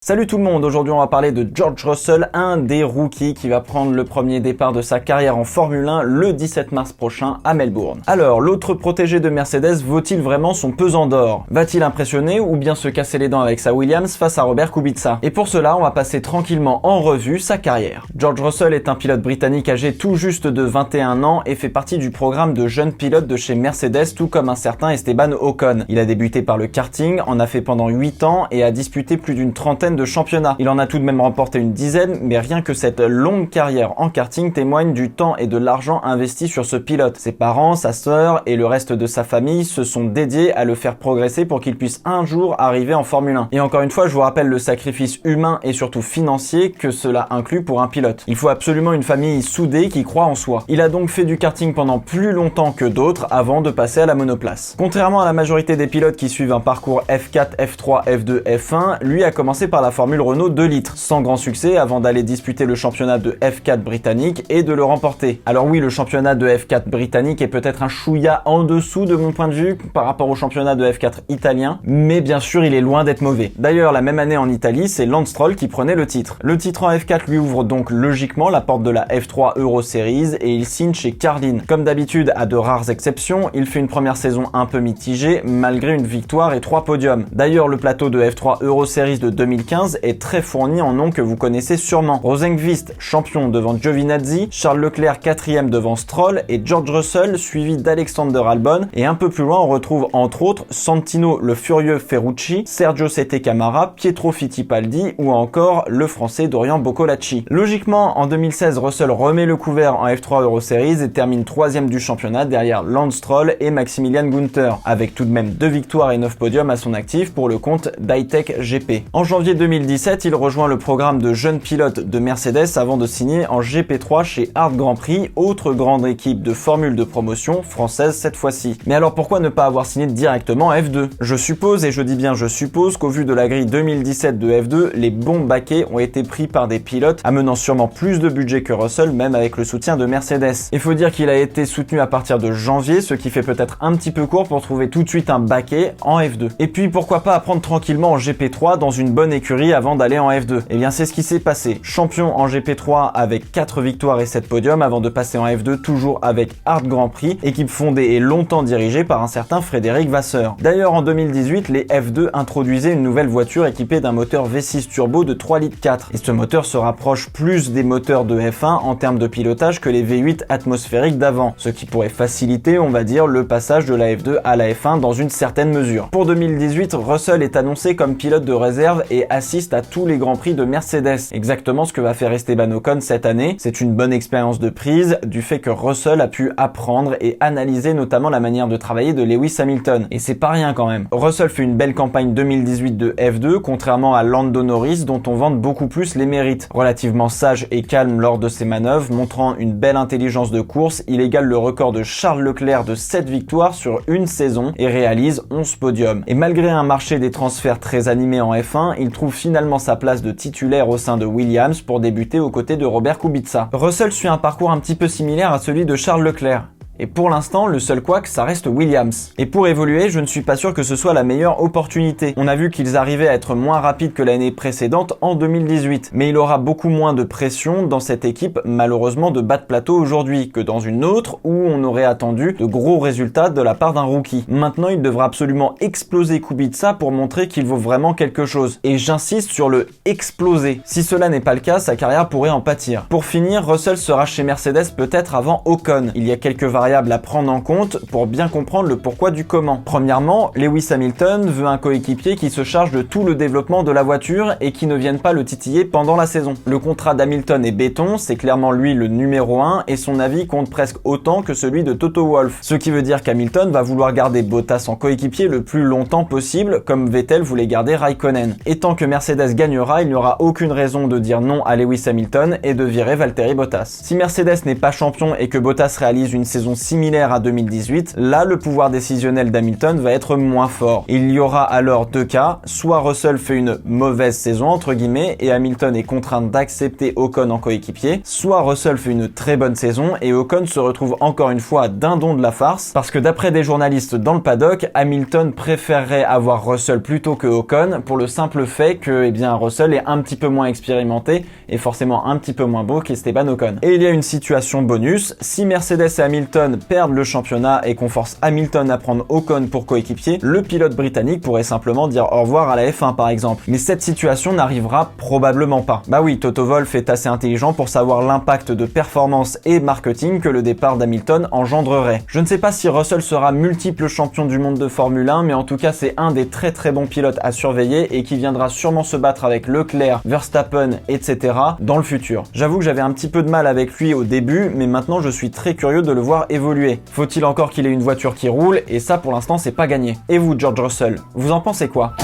Salut tout le monde, aujourd'hui on va parler de George Russell, un des rookies qui va prendre le premier départ de sa carrière en Formule 1 le 17 mars prochain à Melbourne. Alors, l'autre protégé de Mercedes vaut-il vraiment son pesant d'or? Va-t-il impressionner ou bien se casser les dents avec sa Williams face à Robert Kubica? Et pour cela, on va passer tranquillement en revue sa carrière. George Russell est un pilote britannique âgé tout juste de 21 ans et fait partie du programme de jeunes pilotes de chez Mercedes, tout comme un certain Esteban Ocon. Il a débuté par le karting, en a fait pendant 8 ans et a disputé plus d'une trentaine de championnats. Il en a tout de même remporté une dizaine, mais rien que cette longue carrière en karting témoigne du temps et de l'argent investis sur ce pilote. Ses parents, sa sœur et le reste de sa famille se sont dédiés à le faire progresser pour qu'il puisse un jour arriver en Formule 1. Et encore une fois, je vous rappelle le sacrifice humain et surtout financier que cela inclut pour un pilote. Il faut absolument une famille soudée qui croit en soi. Il a donc fait du karting pendant plus longtemps que d'autres avant de passer à la monoplace. Contrairement à la majorité des pilotes qui suivent un parcours F4, F3, F2, F1, lui a commencé par la Formule Renault 2 litres, sans grand succès avant d'aller disputer le championnat de F4 britannique et de le remporter. Alors oui, le championnat de F4 britannique est peut-être un chouïa en dessous de mon point de vue par rapport au championnat de F4 italien, mais bien sûr il est loin d'être mauvais. D'ailleurs, la même année en Italie, c'est Lance Stroll qui prenait le titre. Le titre en F4 lui ouvre donc logiquement la porte de la F3 Euro Series et il signe chez Carlin. Comme d'habitude, à de rares exceptions, il fait une première saison un peu mitigée malgré une victoire et 3 podiums. D'ailleurs, le plateau de F3 Euro Series de 2015 est très fourni en noms que vous connaissez sûrement. Rosenqvist, champion devant Giovinazzi, Charles Leclerc 4e devant Stroll et George Russell suivi d'Alexander Albon. Et un peu plus loin, on retrouve entre autres Santino le furieux Ferrucci, Sergio Sette Camara, Pietro Fittipaldi ou encore le français Dorian Boccolacci. Logiquement, en 2016, Russell remet le couvert en F3 Euro Series et termine 3e du championnat derrière Lance Stroll et Maximilian Günther, avec tout de même 2 victoires et 9 podiums à son actif pour le compte d'Hi-Tech GP. En janvier 2017, il rejoint le programme de jeunes pilotes de Mercedes avant de signer en GP3 chez Hart Grand Prix, autre grande équipe de formule de promotion française cette fois-ci. Mais alors pourquoi ne pas avoir signé directement en F2? Je suppose, et je dis bien je suppose, qu'au vu de la grille 2017 de F2, les bons baquets ont été pris par des pilotes amenant sûrement plus de budget que Russell, même avec le soutien de Mercedes. Il faut dire qu'il a été soutenu à partir de janvier, ce qui fait peut-être un petit peu court pour trouver tout de suite un baquet en F2. Et puis pourquoi pas apprendre tranquillement en GP3 dans une bonne écurie avant d'aller en F2. Et bien c'est ce qui s'est passé. Champion en GP3 avec 4 victoires et 7 podiums avant de passer en F2 toujours avec Hart Grand Prix, équipe fondée et longtemps dirigée par un certain Frédéric Vasseur. D'ailleurs en 2018, les F2 introduisaient une nouvelle voiture équipée d'un moteur V6 turbo de 3,4 litres. Et ce moteur se rapproche plus des moteurs de F1 en termes de pilotage que les V8 atmosphériques d'avant, ce qui pourrait faciliter, on va dire, le passage de la F2 à la F1 dans une certaine mesure. Pour 2018, Russell est annoncé comme pilote de réserve et assiste à tous les Grands Prix de Mercedes. Exactement ce que va faire Esteban Ocon cette année. C'est une bonne expérience de prise du fait que Russell a pu apprendre et analyser notamment la manière de travailler de Lewis Hamilton. Et c'est pas rien quand même. Russell fait une belle campagne 2018 de F2, contrairement à Lando Norris dont on vante beaucoup plus les mérites. Relativement sage et calme lors de ses manœuvres, montrant une belle intelligence de course, il égale le record de Charles Leclerc de 7 victoires sur une saison et réalise 11 podiums. Et malgré un marché des transferts très animé en F1, il trouve finalement sa place de titulaire au sein de Williams pour débuter aux côtés de Robert Kubica. Russell suit un parcours un petit peu similaire à celui de Charles Leclerc. Et pour l'instant, le seul couac, ça reste Williams. Et pour évoluer, je ne suis pas sûr que ce soit la meilleure opportunité. On a vu qu'ils arrivaient à être moins rapides que l'année précédente en 2018. Mais il aura beaucoup moins de pression dans cette équipe, malheureusement de bas de plateau aujourd'hui, que dans une autre où on aurait attendu de gros résultats de la part d'un rookie. Maintenant, il devra absolument exploser Kubica pour montrer qu'il vaut vraiment quelque chose. Et j'insiste sur le exploser. Si cela n'est pas le cas, sa carrière pourrait en pâtir. Pour finir, Russell sera chez Mercedes peut-être avant Ocon. Il y a quelques variables à prendre en compte pour bien comprendre le pourquoi du comment. Premièrement, Lewis Hamilton veut un coéquipier qui se charge de tout le développement de la voiture et qui ne vienne pas le titiller pendant la saison. Le contrat d'Hamilton est béton, c'est clairement lui le numéro 1 et son avis compte presque autant que celui de Toto Wolff. Ce qui veut dire qu'Hamilton va vouloir garder Bottas en coéquipier le plus longtemps possible, comme Vettel voulait garder Raikkonen. Et tant que Mercedes gagnera, il n'y aura aucune raison de dire non à Lewis Hamilton et de virer Valtteri Bottas. Si Mercedes n'est pas champion et que Bottas réalise une saison similaire à 2018, là le pouvoir décisionnel d'Hamilton va être moins fort. Il y aura alors deux cas, soit Russell fait une mauvaise saison entre guillemets et Hamilton est contraint d'accepter Ocon en coéquipier, soit Russell fait une très bonne saison et Ocon se retrouve encore une fois dindon de la farce, parce que d'après des journalistes dans le paddock, Hamilton préférerait avoir Russell plutôt que Ocon pour le simple fait que Russell est un petit peu moins expérimenté et forcément un petit peu moins beau qu'Esteban Ocon. Et il y a une situation bonus, si Mercedes et Hamilton perdent le championnat et qu'on force Hamilton à prendre Ocon pour coéquipier, le pilote britannique pourrait simplement dire au revoir à la F1 par exemple. Mais cette situation n'arrivera probablement pas. Bah oui, Toto Wolff est assez intelligent pour savoir l'impact de performance et marketing que le départ d'Hamilton engendrerait. Je ne sais pas si Russell sera multiple champion du monde de Formule 1, mais en tout cas c'est un des très très bons pilotes à surveiller et qui viendra sûrement se battre avec Leclerc, Verstappen, etc. dans le futur. J'avoue que j'avais un petit peu de mal avec lui au début, mais maintenant je suis très curieux de le voir évoluer. Faut-il encore qu'il ait une voiture qui roule, et ça pour l'instant c'est pas gagné. Et vous George Russell, vous en pensez quoi ?